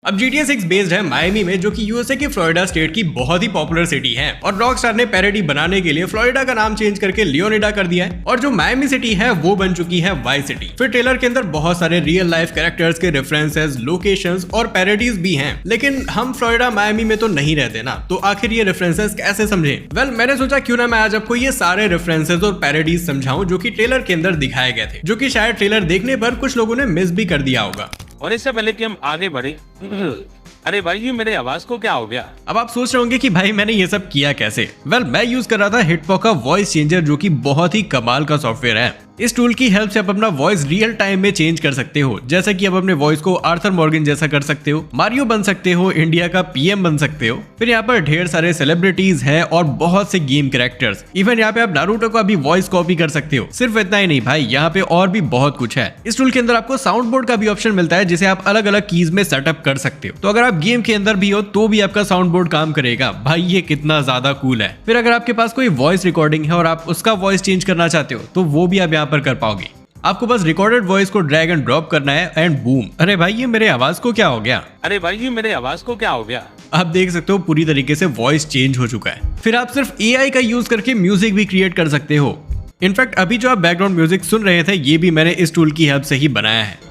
अब GTA 6 based है Miami में, जो कि यूएसए की फ्लोरिडा स्टेट की बहुत ही पॉपुलर सिटी है, और रॉकस्टार ने पैरोडी बनाने के लिए फ्लोरिडा का नाम चेंज करके लियोनिडा कर दिया है, और जो मायामी सिटी है वो बन चुकी है वाइस सिटी। फिर ट्रेलर के अंदर बहुत सारे रियल लाइफ कैरेक्टर्स के रेफरेंसेस, लोकेशंस और पैरोडीज भी हैं, लेकिन हम फ्लोरिडा मायामी में तो नहीं रहते ना, तो आखिर ये रेफरेंसेस कैसे समझे? मैंने सोचा क्यों ना मैं आज आपको ये सारे रेफरेंसेस और पैरोडीज समझाऊं जो कि ट्रेलर के अंदर दिखाए गए थे, जो कि शायद ट्रेलर देखने पर कुछ लोगों ने मिस भी कर दिया होगा। और इससे पहले कि हम आगे बढ़े, अरे भाई ये मेरे आवाज को क्या हो गया? अब आप सोच रहे होंगे कि भाई मैंने ये सब किया कैसे? मैं यूज कर रहा था हिटपॉक का वॉइस चेंजर, जो कि बहुत ही कमाल का सॉफ्टवेयर है। इस टूल की हेल्प से आप अपना वॉइस रियल टाइम में चेंज कर सकते हो, जैसे कि आप अपने वॉइस को आर्थर मॉर्गन जैसा कर सकते हो, मारियो बन सकते हो, इंडिया का पीएम बन सकते हो। फिर यहाँ पर ढेर सारे सेलिब्रिटीज हैं और बहुत से गेम कैरेक्टर्स, इवन यहाँ पे आप नारुतो का भी वॉइस कॉपी कर सकते हो। सिर्फ इतना ही नहीं भाई, यहाँ पे और भी बहुत कुछ है। इस टूल के अंदर आपको साउंड बोर्ड का भी ऑप्शन मिलता है, जिसे आप अलग अलग कीज में सेटअप कर सकते हो। तो अगर आप गेम के अंदर भी हो तो भी आपका साउंड बोर्ड काम करेगा। भाई ये कितना ज्यादा कूल है। फिर अगर आपके पास कोई वॉइस रिकॉर्डिंग है और आप उसका वॉइस चेंज करना चाहते हो तो वो भी आप यहाँ पर कर पाओगे। आपको बस रिकॉर्डेड वॉइस को ड्रैग एंड ड्रॉप करना है एंड बूम। अरे भाई ये मेरे आवाज को क्या हो गया? अरे भाई ये मेरे आवाज को क्या हो गया? आप देख सकते हो पूरी तरीके से वॉइस चेंज हो चुका है। फिर आप सिर्फ एआई का यूज करके म्यूजिक भी क्रिएट कर सकते हो। इनफैक्ट अभी जो आप बैकग्राउंड म्यूजिक सुन रहे थे ये भी मैंने इस टूल की हेल्प से ही बनाया है।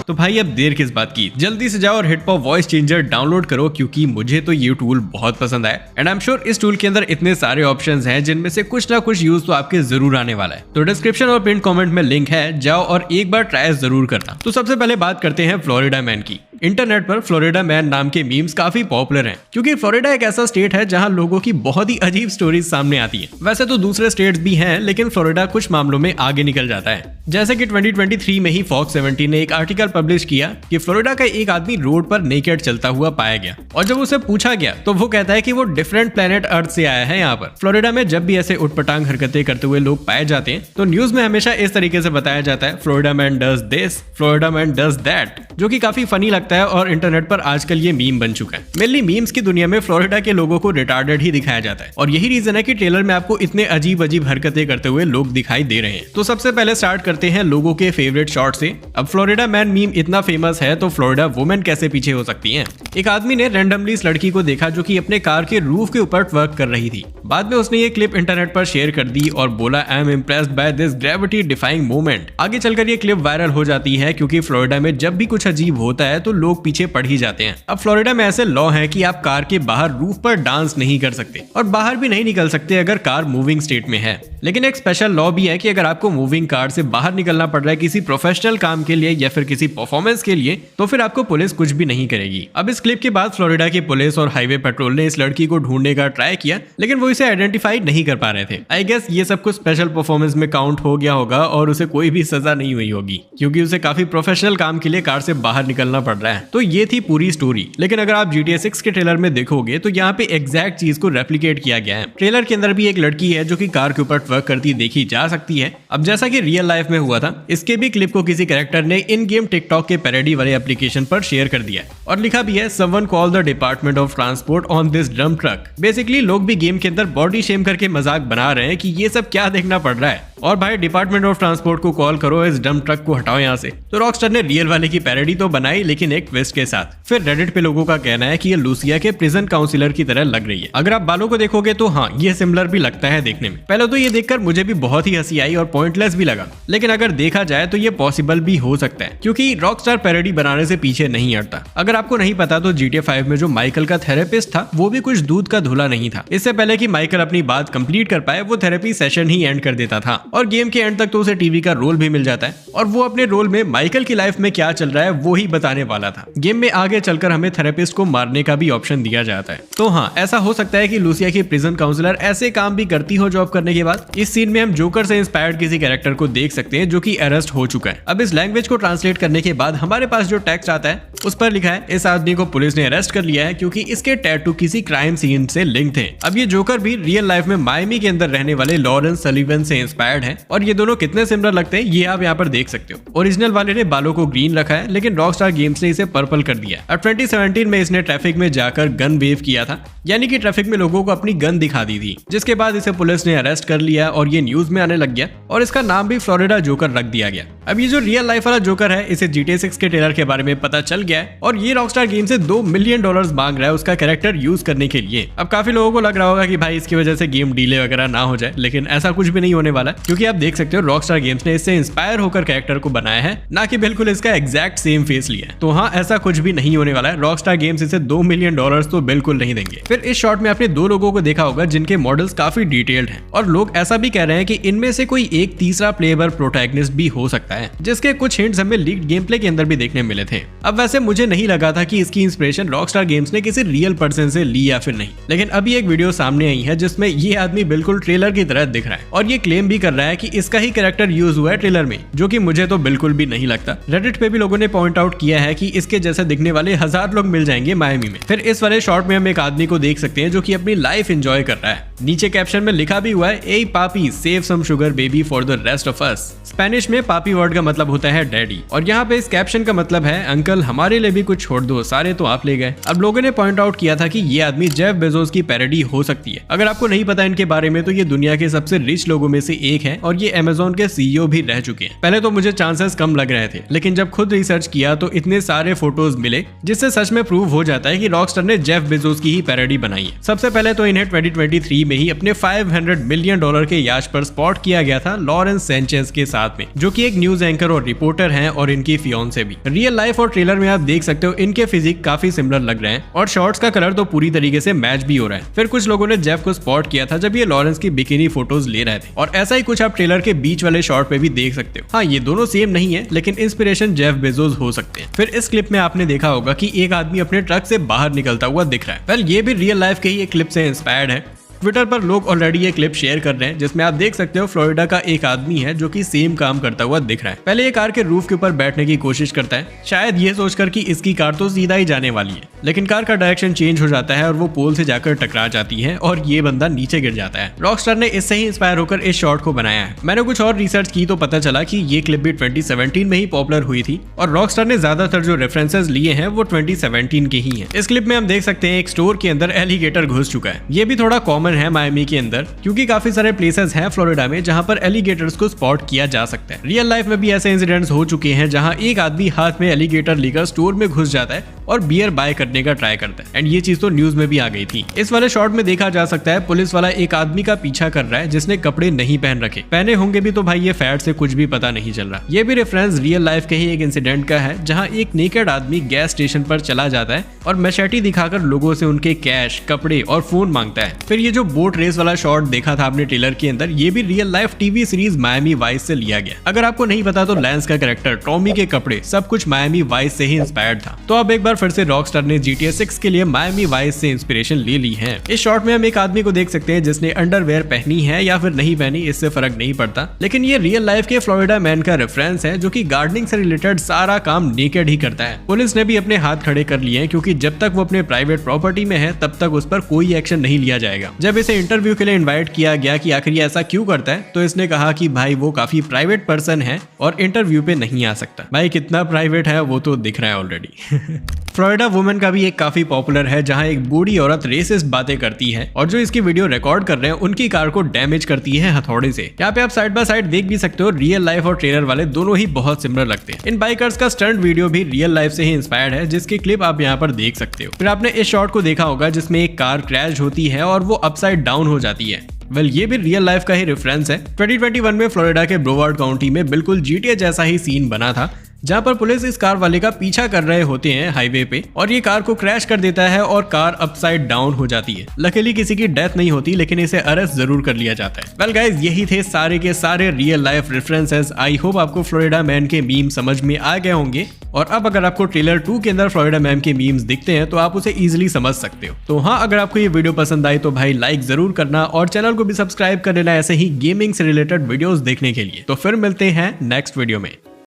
तो भाई अब देर किस बात की, जल्दी से जाओ और हिटपॉप वॉइस चेंजर डाउनलोड करो, क्योंकि मुझे तो ये टूल बहुत पसंद आया। एंड आई एम श्योर इस टूल के अंदर इतने सारे ऑप्शंस हैं जिनमें से कुछ ना कुछ यूज तो आपके जरूर आने वाला है। तो डिस्क्रिप्शन और पिन कमेंट में लिंक है, जाओ और एक बार ट्राई जरूर करना। तो सबसे पहले बात करते हैं फ्लोरिडा मैन की। इंटरनेट पर फ्लोरिडा मैन नाम के मीम्स काफी पॉपुलर हैं, क्योंकि फ्लोरिडा एक ऐसा स्टेट है जहां लोगों की बहुत ही अजीब स्टोरीज सामने आती है। वैसे तो दूसरे स्टेट्स भी हैं, लेकिन फ्लोरिडा कुछ मामलों में आगे निकल जाता है। जैसे कि 2023 में ही फॉक्स 17 ने एक आर्टिकल पब्लिश किया कि फ्लोरिडा का एक आदमी रोड पर नेकेड चलता हुआ पाया गया, और जब उसे पूछा गया तो वो कहता है कि वो डिफरेंट प्लेनेट अर्थ से आया है। यहाँ पर फ्लोरिडा में जब भी ऐसे उटपटांग हरकतें करते हुए लोग पाए जाते हैं तो न्यूज में हमेशा इस तरीके से बताया जाता है, Florida man does this, Florida man does that, जो कि काफी फनी लगता है और इंटरनेट पर आजकल ये मीम बन चुका है। मेनली मीम्स की दुनिया में फ्लोरिडा के लोगों को रिटार्डेड ही दिखाया जाता है, और यही रीजन है कि ट्रेलर में आपको इतने अजीब अजीब हरकतें करते हुए लोग दिखाई दे रहे हैं। तो सबसे पहले स्टार्ट करते हैं लोगों के फेवरेट शॉट से। अब फ्लोरिडा मैन मीम इतना फेमस है तो फ्लोरिडा वुमेन कैसे पीछे हो सकती हैं? एक आदमी ने रैंडमली इस लड़की को देखा जो कि अपने कार के रूफ के ऊपर वर्क कर रही थी। बाद में उसने ये क्लिप इंटरनेट पर शेयर कर दी और बोला, I am impressed by this gravity defying moment. आगे चलकर ये क्लिप वायरल हो जाती है, क्योंकि फ्लोरिडा में जब भी कुछ अजीब होता है तो लोग पीछे पड़ ही जाते हैं। अब फ्लोरिडा में ऐसे लॉ है कि आप कार के बाहर रूफ पर डांस नहीं कर सकते और बाहर भी नहीं निकल सकते अगर कार मूविंग स्टेट में है। लेकिन एक स्पेशल लॉ भी है कि अगर आपको मूविंग कार से बाहर निकलना पड़ रहा है किसी प्रोफेशनल काम के लिए या फिर किसी परफॉर्मेंस के लिए, तो फिर आपको पुलिस कुछ भी नहीं करेगी। अब इस क्लिप के बाद फ्लोरिडा की पुलिस और हाईवे पेट्रोल ने इस लड़की को ढूंढने का ट्राई किया, लेकिन वो इसे आइडेंटिफाई नहीं कर पा रहे थे। आई गेस ये सब कुछ स्पेशल परफॉर्मेंस में काउंट हो गया होगा और उसे कोई भी सजा नहीं हुई होगी, क्योंकि उसे काफी प्रोफेशनल काम के लिए कार से बाहर निकलना पड़ रहा है। तो ये थी पूरी स्टोरी। लेकिन अगर आप GTA 6 के ट्रेलर में देखोगे तो यहाँ पे एग्जैक्ट चीज को रेप्लिकेट किया गया है। ट्रेलर के अंदर भी एक लड़की है जो कि कार के ऊपर वर्क करती देखी जा सकती है। अब जैसा कि रियल लाइफ में हुआ था, इसके भी क्लिप को किसी कैरेक्टर ने इन गेम टिकटॉक के पैरोडी वाले एप्लीकेशन पर शेयर कर दिया और लिखा भी है, someone call the department of transport on this डम ट्रक। बेसिकली लोग भी गेम के अंदर बॉडी शेम करके मजाक बना रहे हैं कि ये सब क्या देखना पड़ रहा है, और भाई डिपार्टमेंट ऑफ ट्रांसपोर्ट को कॉल करो, इस डम ट्रक को हटाओ यहाँ से। तो रॉकस्टार ने रियल वाले की पैरोडी तो बनाई, लेकिन एक ट्विस्ट के साथ। फिर रेडिट पे लोगों का कहना है कि ये लूसिया के प्रिजन काउंसिलर की तरह लग रही है। अगर आप बालों को देखोगे तो हाँ, ये सिमिलर भी लगता है देखने में। पहले तो ये देखकर मुझे भी बहुत ही हंसी आई और पॉइंटलेस भी लगा, लेकिन अगर देखा जाए तो ये पॉसिबल भी हो सकता है, क्योंकि रॉकस्टार पैरोडी बनाने से पीछे नहीं हटता। अगर आपको नहीं पता तो GTA 5 में जो माइकल का थेरेपिस्ट था वो भी कुछ दूध का धुला नहीं था। इससे पहले कि माइकल अपनी बात कंप्लीट कर पाए वो थेरेपी सेशन ही एंड कर देता था, और गेम के एंड तक तो उसे टीवी का रोल भी मिल जाता है, और वो अपने रोल में माइकल की लाइफ में क्या चल रहा है वो ही बताने वाला था। गेम में आगे चलकर हमें थेरेपिस्ट को मारने का भी ऑप्शन दिया जाता है। तो हाँ, ऐसा हो सकता है कि लूसिया की प्रिजन काउंसलर ऐसे काम भी करती हो जॉब करने के बाद। इस सीन में हम जोकर से इंस्पायर्ड किसी कैरेक्टर को देख सकते हैं जो कि अरेस्ट हो चुका है। अब इस लैंग्वेज को ट्रांसलेट करने के बाद हमारे पास जो टेक्स्ट आता है उस पर लिखा है, इस आदमी को पुलिस ने अरेस्ट कर लिया है क्योंकि इसके टैटू किसी क्राइम सीन से लिंक थे। अब ये जोकर भी रियल लाइफ में मायामी के अंदर रहने वाले लॉरेंस सलीवन से इंस्पायर्ड है और ये दोनों कितने सिमिलर लगते हैं ये आप यहाँ पर देख सकते हो। ओरिजिनल वाले ने बालों को ग्रीन रखा है लेकिन रॉकस्टार गेम्स ने इसे पर्पल कर दिया। अब 2017 में इसने ट्रैफिक में जाकर गन वेव किया था, यानी कि ट्रैफिक में लोगों को अपनी गन दिखा दी थी, जिसके बाद इसे पुलिस ने अरेस्ट कर लिया और ये न्यूज में आने लग गया और इसका नाम भी फ्लोरिडा जोकर रख दिया गया। अब ये जो रियल लाइफ वाला जोकर है इसे GTA 6 के ट्रेलर के बारे में पता चल गया है और ये रॉकस्टार गेम से $2 मिलियन मांग रहा है उसका कैरेक्टर यूज करने के लिए। अब काफी लोगों को लग रहा होगा कि भाई इसकी वजह से गेम डीले वगैरह ना हो जाए, लेकिन ऐसा कुछ भी नहीं होने वाला क्योंकि आप देख सकते हो रॉकस्टार गेम्स ने इससे इंस्पायर होकर कैरेक्टर को बनाया है, ना कि बिल्कुल इसका एग्जैक्ट सेम फेस लिया है। तो हाँ, ऐसा कुछ भी नहीं होने वाला है। रॉकस्टार गेम्स इसे $2 मिलियन तो बिल्कुल नहीं देंगे। फिर इस शॉट में आपने 2 लोगों को देखा होगा जिनके मॉडल्स काफी डिटेल्ड हैं और लोग ऐसा भी कह रहे हैं कि इनमें से कोई एक तीसरा प्लेएबल प्रोटैगनिस्ट भी हो सकता है, जिसके कुछ हिंट्स हमें लीक्ड गेम प्ले के अंदर भी देखने मिले थे। अब वैसे मुझे नहीं लगा था कि इसकी इंस्पिरेशन रॉकस्टार गेम्स ने किसी रियल पर्सन से ली या फिर नहीं, लेकिन अभी एक वीडियो सामने आई है जिसमें ये आदमी बिल्कुल ट्रेलर की तरह दिख रहा है और ये क्लेम भी कर रहा है कि इसका ही कैरेक्टर यूज हुआ है ट्रेलर में, जो कि मुझे तो बिल्कुल भी नहीं लगता। रेडिट पे भी लोगों ने पॉइंट आउट किया है कि इसके जैसे दिखने वाले 1000 लोग मिल जाएंगे मायामी में। फिर इस वाले शॉट में हम एक आदमी को देख सकते हैं जो कि अपनी लाइफ एंजॉय कर रहा है। नीचे कैप्शन में लिखा भी हुआ है, a papi save some sugar baby for the rest of us. Spanish में पापी वर्ड का मतलब होता है डैडी और यहाँ पे इस कैप्शन का मतलब है अंकल हमारे लिए भी कुछ छोड़ दो, सारे तो आप ले गए। अब लोगों ने पॉइंट आउट किया था कि ये आदमी जेफ बेजोस की पैरोडी हो सकती है। अगर आपको नहीं पता इनके बारे में तो ये दुनिया के सबसे रिच लोगों में से एक है और ये अमेज़न के CEO भी रह चुके हैं। पहले तो मुझे चांसेस कम लग रहे थे, लेकिन जब खुद रिसर्च किया तो इतने सारे फोटोज मिले जिससे सच में प्रूव हो जाता है कि रॉकस्टार ने जेफ बेजोस की ही पैरोडी बनाई है। सबसे पहले तो इन्हें 2023 में ही अपने $500 मिलियन के याच पर स्पॉट किया गया था लॉरेंस सैंचेज के साथ में, जो कि एक न्यूज एंकर और रिपोर्टर हैं और इनकी फियांसे भी। रियल लाइफ और ट्रेलर में आप देख सकते हो इनके फिजिक काफी सिमिलर लग रहे हैं और शॉर्ट्स का कलर तो पूरी तरीके से मैच भी हो रहा है। फिर कुछ लोगों ने जेफ को स्पॉट किया था जब ये लॉरेंस की बिकिनी फोटोज ले रहे थे और ऐसा ही कुछ आप ट्रेलर के बीच वाले शॉट पे भी देख सकते हो। हाँ, ये दोनों सेम नहीं है लेकिन इंस्पिरेशन जेफ बेजोस हो सकते हैं। फिर इस क्लिप में आपने देखा होगा कि एक आदमी अपने ट्रक से बाहर निकलता हुआ दिख रहा है। वेल, ये भी रियल लाइफ के ही एक क्लिप से इंस्पायर्ड है। ट्विटर पर लोग ऑलरेडी ये क्लिप शेयर कर रहे हैं जिसमें आप देख सकते हो फ्लोरिडा का एक आदमी है जो कि सेम काम करता हुआ दिख रहा है। पहले ये कार के रूफ के ऊपर बैठने की कोशिश करता है, शायद ये सोचकर कि इसकी कार तो सीधा ही जाने वाली है, लेकिन कार का डायरेक्शन चेंज हो जाता है और वो पोल से जाकर टकरा जाती है और ये बंदा नीचे गिर जाता है। रॉकस्टार ने इससे ही इंस्पायर होकर इस शॉट को बनाया है। मैंने कुछ और रिसर्च की तो पता चला कि ये क्लिप भी 2017 में ही पॉपुलर हुई थी और रॉकस्टार ने ज्यादातर जो रेफरेंसेस लिए हैं वो 2017 के ही हैं। इस क्लिप में हम देख सकते हैं एक स्टोर के अंदर एलिगेटर घुस चुका है। ये भी थोड़ा कॉमन है मायामी के अंदर क्योंकि काफी सारे प्लेसेस हैं फ्लोरिडा में जहां पर एलिगेटर्स को स्पॉट किया जा सकता है। रियल लाइफ में भी ऐसे इंसिडेंट्स हो चुके हैं जहां एक आदमी हाथ में एलिगेटर लेकर स्टोर में घुस जाता है और बियर बाय करने का ट्राई करता है एंड ये चीज तो न्यूज में भी आ गई थी। इस वाले शॉट में देखा जा सकता है पुलिस वाला एक आदमी का पीछा कर रहा है जिसने कपड़े नहीं पहन रखे। पहने होंगे भी तो भाई ये फैट से कुछ भी पता नहीं चल रहा। ये भी रेफरेंस रियल लाइफ के ही एक इंसिडेंट का है जहां एक नेकेड आदमी गैस स्टेशन पर चला जाता है और मैशेटी दिखाकर लोगों से उनके कैश, कपड़े और फोन मांगता है। फिर ये जो बोट रेस वाला शॉट देखा था आपने ट्रेलर के अंदर, ये भी real life TV series Miami vice से लिया गया। अगर आपको नहीं पता तो लैंस का कैरेक्टर, टॉमी के कपड़े, सब कुछ मायामी वाइस से ही इंस्पायर्ड था। तो अब एक बार फिर से रॉकस्टार ने GTA 6 के लिए मायामी वाइस से इंस्पिरेशन ले ली है। इस शॉट में हम एक आदमी को देख सकते हैं जिसने अंडरवेयर पहनी है या फिर नहीं पहनी, इससे फर्क नहीं पड़ता, लेकिन ये रियल लाइफ के फ्लोरिडा मैन का रेफरेंस है जो कि गार्डनिंग से रिलेटेड सारा काम नेकेड ही करता है। पुलिस ने भी अपने हाथ खड़े कर लिए हैं क्योंकि जब तक वो अपने प्राइवेट प्रॉपर्टी में है तब तक उस पर कोई एक्शन नहीं लिया जाएगा। जब इसे इंटरव्यू के लिए इन्वाइट किया गया कि आखिर ये ऐसा क्यों करता है तो इसने कहा कि भाई वो काफी प्राइवेट पर्सन है और इंटरव्यू पे नहीं आ सकता। भाई कितना प्राइवेट है वो तो दिख रहा है ऑलरेडी। फ्लोरिडा वुमेन का भी एक काफी पॉपुलर है जहां एक बूढ़ी औरत रेसिस्ट बातें करती है और जो इसकी वीडियो रिकॉर्ड कर रहे हैं उनकी कार को डैमेज करती है हथौड़े से। यहाँ पे आप साइड बाय साइड देख भी सकते हो, रियल लाइफ और ट्रेलर वाले दोनों ही बहुत सिमिलर लगते हैं। इन बाइकर्स का स्टंट वीडियो भी रियल लाइफ से ही इंस्पायर्ड है जिसकी क्लिप आप यहाँ पर देख सकते हो। फिर आपने इस शॉट को देखा होगा जिसमें एक कार क्रैश होती है और वो अपसाइड डाउन हो जाती है। वेल, ये भी रियल लाइफ का ही रेफरेंस है। 2021 में फ्लोरिडा के ब्रोवार्ड काउंटी में बिल्कुल GTA जैसा ही सीन बना था जहां पर पुलिस इस कार वाले का पीछा कर रहे होते हैं हाईवे पे और ये कार को क्रैश कर देता है और कार अपसाइड डाउन हो जाती है। लकीली किसी की डेथ नहीं होती लेकिन इसे अरेस्ट जरूर कर लिया जाता है। वेल गाइस, यही थे सारे के सारे real life references. I hope आपको फ्लोरिडा मैन के मीम समझ में आ गए होंगे और अब अगर आपको ट्रेलर 2 के अंदर फ्लोरिडा मैन के मीम्स दिखते हैं तो आप उसे इजीली समझ सकते हो। तो हाँ, अगर आपको ये वीडियो पसंद आई तो भाई लाइक जरूर करना और चैनल को भी सब्सक्राइब कर लेना ऐसे ही गेमिंग से रिलेटेड वीडियोस देखने के लिए। तो फिर मिलते हैं नेक्स्ट वीडियो में।